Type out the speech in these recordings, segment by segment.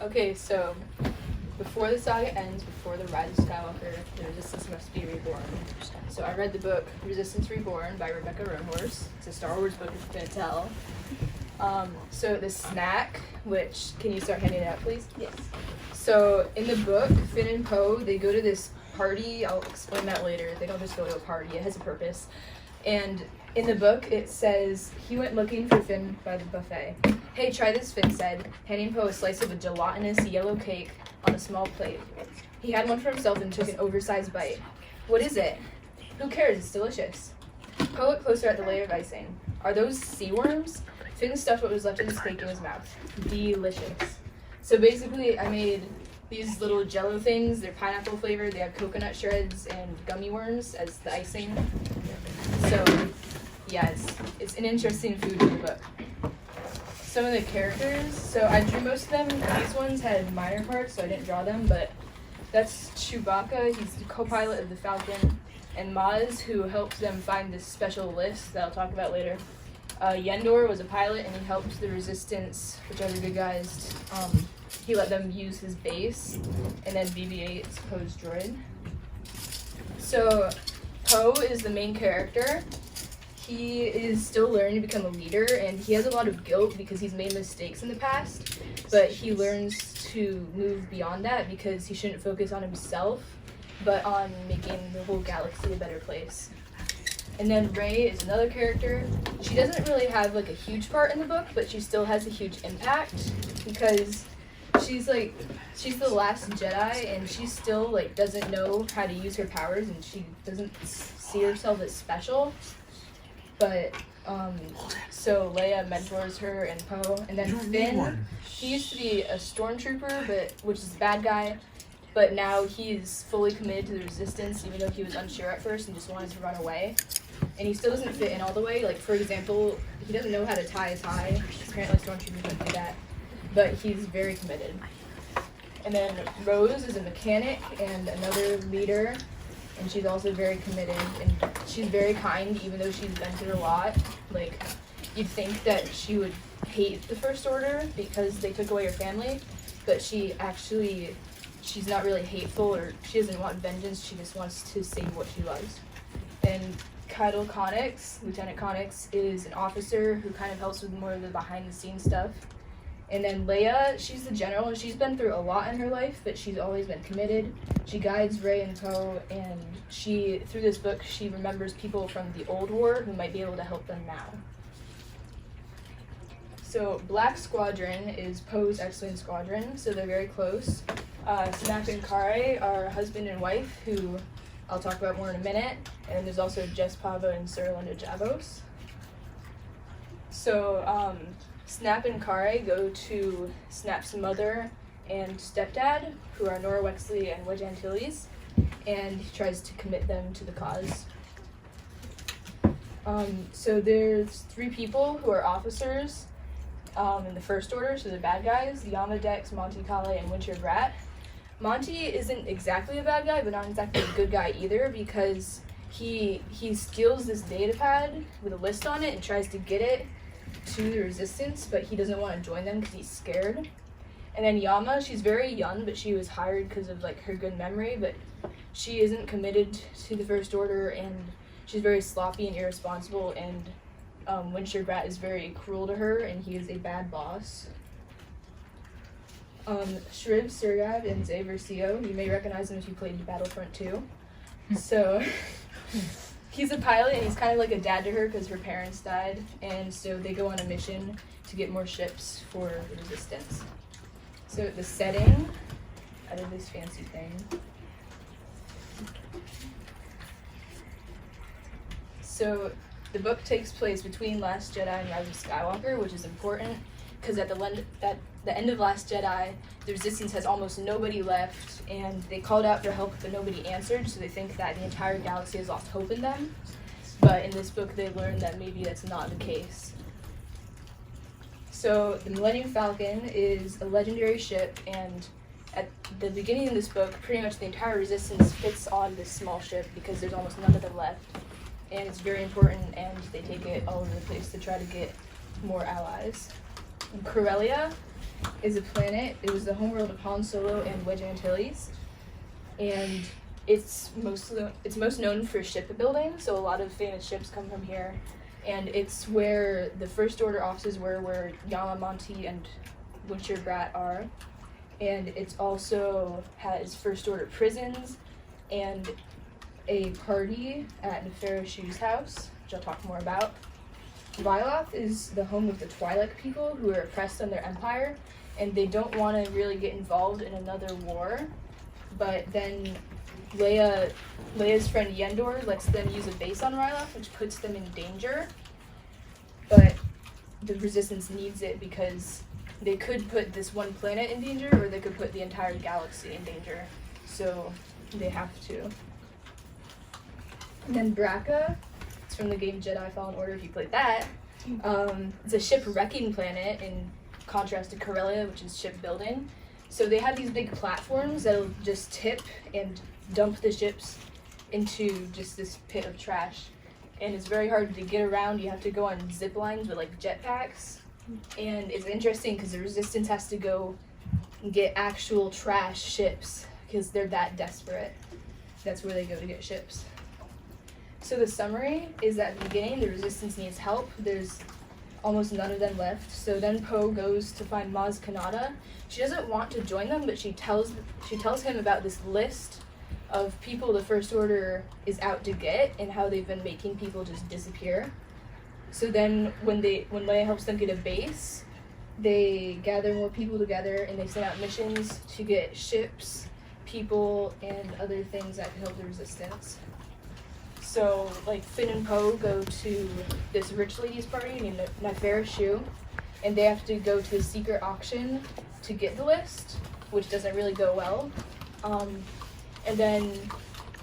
Okay, so before the saga ends, before the Rise of Skywalker, the Resistance must be reborn. So I read the book Resistance Reborn by Rebecca Roanhorse. It's a Star Wars book, if you couldn't tell. So the snack, which, can you start handing it out, please? Yes. So in the book, Finn and Poe, they go to this party. I'll explain that later. They don't just go to a party. It has a purpose. And in the book, it says, he went looking for Finn by the buffet. Hey, try this, Finn said, handing Poe a slice of a gelatinous yellow cake on a small plate. He had one for himself and took an oversized bite. What is it? Who cares? It's delicious. Poe looked closer at the layer of icing. Are those sea worms? Finn stuffed what was left of his cake in his mouth. Delicious. So basically, I made these little jello things. They're pineapple flavored. They have coconut shreds and gummy worms as the icing. So, yeah, it's an interesting food in the book. Some of the characters. So I drew most of them. These ones had minor parts, so I didn't draw them. But that's Chewbacca. He's the co-pilot of the Falcon. And Maz, who helped them find this special list that I'll talk about later. Yendor was a pilot, and he helped the Resistance, which are the good guys. He let them use his base, and then BB-8 is Poe's droid. So Poe is the main character. He is still learning to become a leader, and he has a lot of guilt because he's made mistakes in the past, but he learns to move beyond that because he shouldn't focus on himself, but on making the whole galaxy a better place. And then Rey is another character. She doesn't really have like a huge part in the book, but she still has a huge impact because she's the last Jedi, and she still like doesn't know how to use her powers, and she doesn't see herself as special. But so Leia mentors her and Poe, and then Finn. He used to be a stormtrooper, which is a bad guy, but now he's fully committed to the Resistance, even though he was unsure at first and just wanted to run away. And he still doesn't fit in all the way. Like, for example, he doesn't know how to tie a tie. Apparently stormtroopers don't do that. But he's very committed. And then Rose is a mechanic and another leader, and she's also very committed. And she's very kind, even though she's been through a lot. Like, you'd think that she would hate the First Order because they took away her family, but she's not really hateful, or she doesn't want vengeance. She just wants to save what she loves. And Keitel Connix, Lieutenant Connix, is an officer who kind of helps with more of the behind-the-scenes stuff. And then Leia, she's the general, and she's been through a lot in her life, but she's always been committed. She guides Rey and Poe, and through this book, she remembers people from the old war who might be able to help them now. So Black Squadron is Poe's X-Wing squadron, so they're very close. Snap and Kare are husband and wife, who I'll talk about more in a minute. And then there's also Jess Pava and Sir Linda Javos. So Snap and Kare go to Snap's mother and stepdad, who are Nora Wexley and Wedge Antilles, and he tries to commit them to the cause. So there's 3 people who are officers in the First Order, so the bad guys: Yama Dex, Monty Kale, and Windshard Rat. Monty isn't exactly a bad guy, but not exactly a good guy either, because he steals this datapad with a list on it and tries to get it to the Resistance, but he doesn't want to join them because he's scared. And then Yama, she's very young, but she was hired because of like her good memory, but she isn't committed to the First Order, and she's very sloppy and irresponsible, and Windshard Rat is very cruel to her, and he is a bad boss. Shriv Surgab and Zay Versio, you may recognize him if you played Battlefront 2. So he's a pilot, and he's kind of like a dad to her because her parents died, and so they go on a mission to get more ships for the Resistance. So the setting, I did this fancy thing. So the book takes place between Last Jedi and Rise of Skywalker, which is important because at the end of Last Jedi, the Resistance has almost nobody left, and they called out for help, but nobody answered, so they think that the entire galaxy has lost hope in them. But in this book, they learn that maybe that's not the case. So the Millennium Falcon is a legendary ship, and at the beginning of this book, pretty much the entire Resistance fits on this small ship because there's almost none of them left. And it's very important, and they take it all over the place to try to get more allies. And Corellia is a planet. It was the homeworld of Han Solo and Wedge Antilles, and it's most known for shipbuilding. So a lot of famous ships come from here, and it's where the First Order offices were, where Yamamonte and Butcher Brat are, and it also has First Order prisons and a party at Nefera Shu's house, which I'll talk more about. Ryloth is the home of the Twi'lek people who are oppressed on their empire, and they don't want to really get involved in another war. But then Leia's friend Yendor lets them use a base on Ryloth, which puts them in danger. But the Resistance needs it because they could put this one planet in danger, or they could put the entire galaxy in danger. So they have to. And then Braca, it's from the game Jedi Fallen Order, if you played that. It's a ship-wrecking planet in contrast to Corellia, which is shipbuilding. So they have these big platforms that'll just tip and dump the ships into just this pit of trash. And it's very hard to get around. You have to go on zip lines with like jetpacks. And it's interesting because the Resistance has to go and get actual trash ships because they're that desperate. That's where they go to get ships. So the summary is that at the beginning, the Resistance needs help. There's almost none of them left. So then Poe goes to find Maz Kanata. She doesn't want to join them, but she tells him about this list of people the First Order is out to get and how they've been making people just disappear. So then when Leia helps them get a base, they gather more people together and they send out missions to get ships, people, and other things that can help the Resistance. So, like, Finn and Poe go to this rich lady's party named Nefera Shu, and they have to go to a secret auction to get the list, which doesn't really go well. And then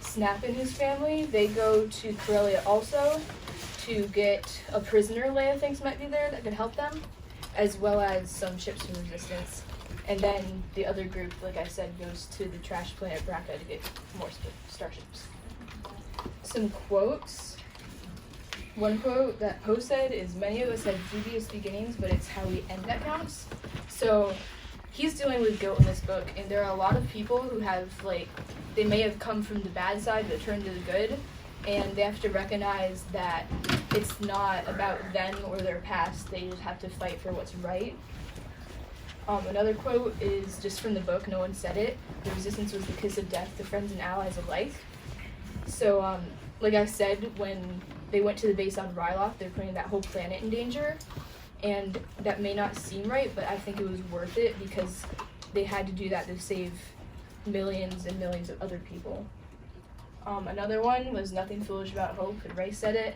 Snap and his family, they go to Corellia also to get a prisoner Leia thinks might be there that could help them, as well as some ships from Resistance. And then the other group, like I said, goes to the trash planet Braca to get more starships. Some quotes. One quote that Poe said is, "Many of us have dubious beginnings, but it's how we end that counts." So he's dealing with guilt in this book, and there are a lot of people who have, like, they may have come from the bad side but turned to the good, and they have to recognize that it's not about them or their past. They just have to fight for what's right. Another quote is just from the book, no one said it. The Resistance was the kiss of death to friends and allies alike. So, like I said, when they went to the base on Ryloth, they're putting that whole planet in danger. And that may not seem right, but I think it was worth it because they had to do that to save millions and millions of other people. Another one was nothing foolish about hope, and Ray said it.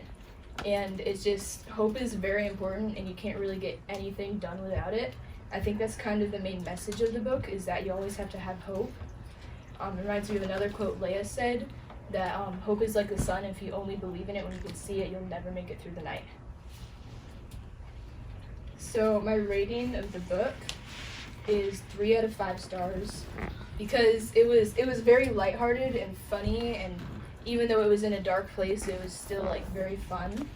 And it's just, hope is very important, and you can't really get anything done without it. I think that's kind of the main message of the book, is that you always have to have hope. It reminds me of another quote Leia said, that hope is like the sun. If you only believe in it when you can see it, you'll never make it through the night. So my rating of the book is 3 out of 5 stars because it was very lighthearted and funny, and even though it was in a dark place, it was still like very fun.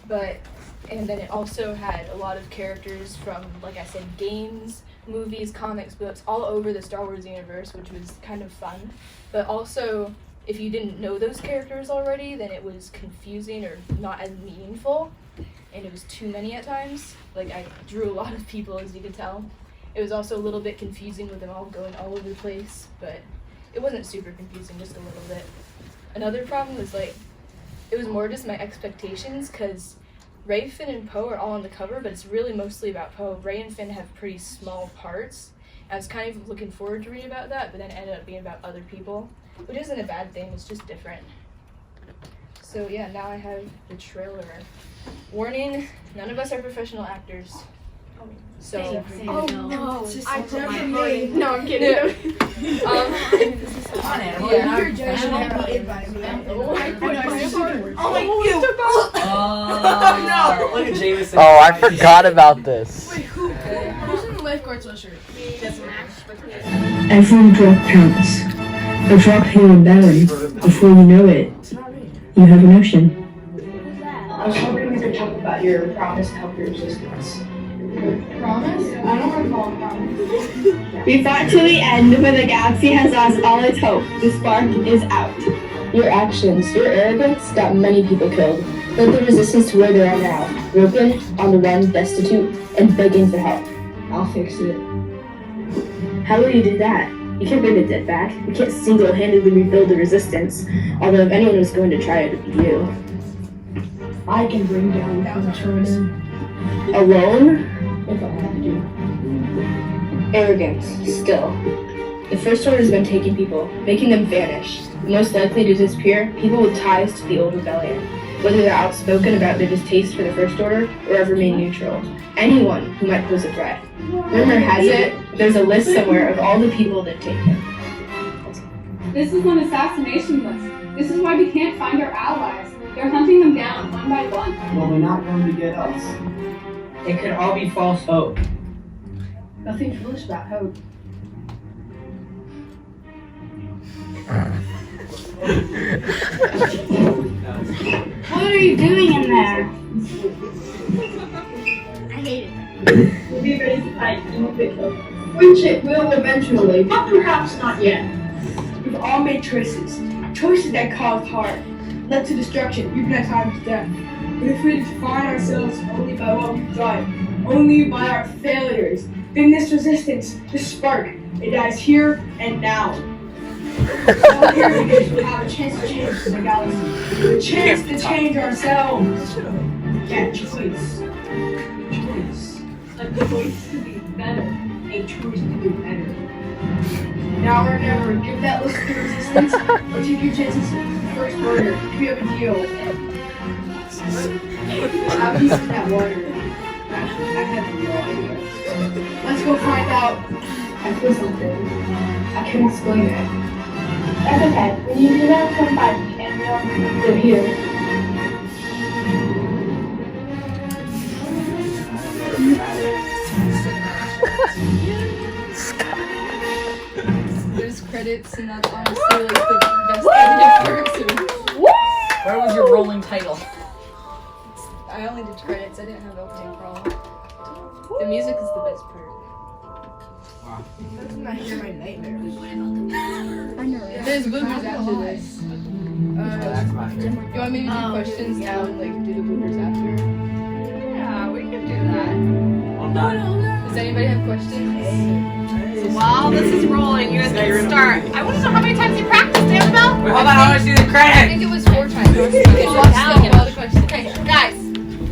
And then it also had a lot of characters from, like I said, games, movies, comics, books, all over the Star Wars universe, which was kind of fun. But also, if you didn't know those characters already, then it was confusing or not as meaningful, and it was too many at times. Like, I drew a lot of people, as you could tell. It was also a little bit confusing with them all going all over the place, but it wasn't super confusing, just a little bit. Another problem was, like, it was more just my expectations, because Rey, Finn, and Poe are all on the cover, but it's really mostly about Poe. Rey and Finn have pretty small parts. I was kind of looking forward to reading about that, but then it ended up being about other people, which isn't a bad thing, it's just different. So yeah, now I have the trailer. Warning, none of us are professional actors. So, oh no, I definitely. No, I'm kidding. Yeah. You're judging by me. Oh, look at Jameson. Oh, I forgot about this. Wait, who's in the lifeguard sweatshirt? Every drop counts. A drop here and there. Before you know it, you have an ocean. I was hoping we could talk about your promise to help your resistance. Promise? I don't recall a promise. We fought till the end, but the galaxy has lost all its hope. The spark is out. Your actions, your arrogance got many people killed. Led the resistance to where they are now. Broken, on the run, destitute, and begging for help. I'll fix it. How will you do that? You can't bring the dead back. You can't single-handedly rebuild the resistance. Although if anyone was going to try it, it'd be you. I can bring down the Terminator Alone? if I have to. Arrogance, still. The First Order's been taking people, making them vanish. Most likely to disappear, people with ties to the old rebellion. Whether they're outspoken about their distaste for the First Order, or remain neutral. Anyone who might pose a threat. Rumor has it, there's a list somewhere of all the people that take him. This is an assassination list. This is why we can't find our allies. They're hunting them down one by one. Well, they're not going to get us. It could all be false hope. Nothing foolish about hope. What are you doing in there? I hate it. We'll be ready to fight. You won't get killed. Which it will eventually, but perhaps not yet. We've all made choices. Choices that caused harm, led to destruction, even at times death. But if we define ourselves only by what we've done, only by our failures, then this resistance, this spark, it dies here and now. All here because we have a chance to change the galaxy. A chance to change ourselves. Yeah, choice. Choice. A choice to be better. A choice to do better. Now or never, give that list to resistance, or take your chances with the First Order. We have a deal. How do you in that water? I have no idea. Let's go find out. I feel something. I can explain it. That's okay. When you do that, come find me and we'll Live here. There's credits, and that's honestly like the best edited person. Where was your rolling title? I only did credits. I didn't have opening crawl. The music is the best part. That's not hear my nightmares. I know. There's bloopers after this. That's my favorite. You want me to do questions now and like do the bloopers after? Yeah, we can do that. I'm done. Does anybody have questions? While this is rolling, you guys can start. I want to know how many times you practiced, Annabelle. Wait, hold on, I want to see the I credit! think it was 4 times. You can watch them all the questions. Okay, guys,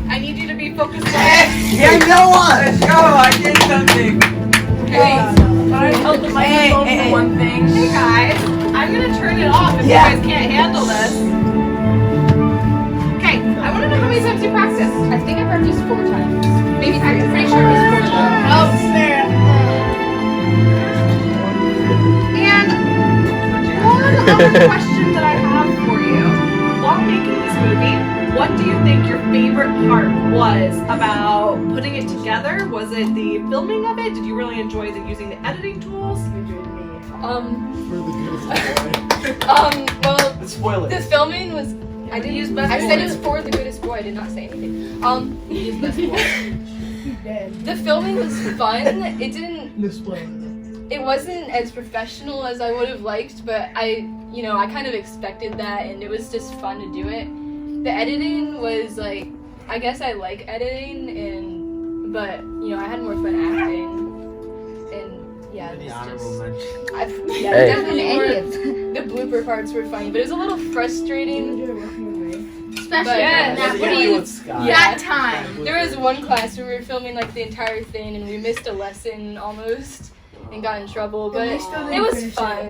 I need you to be focused on Yeah, no one! Let's go, I did something! Hey, One thing. Hey guys, I'm gonna turn it off if Yeah. you guys can't handle this. Okay, I want to know how many times you practiced. I think I practiced 4 times. Maybe 3. I'm pretty sure it was 4 though. Oh, snap. And one other question that I have for you. While making this movie, what do you think your favorite part was about putting it together? Was it the filming of it? Did you really enjoy using the editing tools? Well, Spoil the filming was. I didn't use best. I said it's for the goodest boy. I did not say anything. Use best boy. The filming was fun. It didn't. It wasn't as professional as I would have liked, but I kind of expected that, and it was just fun to do it. The editing was like, I guess I like editing, but I had more fun acting, and yeah, The it was honorable just. mention. Hey. Definitely the blooper parts were funny, but it was a little frustrating. Especially But- in that What do Yeah, you- with Scott. Yeah. that time. There was one class where we were filming like the entire thing, and we missed a lesson almost and got in trouble, but we still didn't it was finish fun.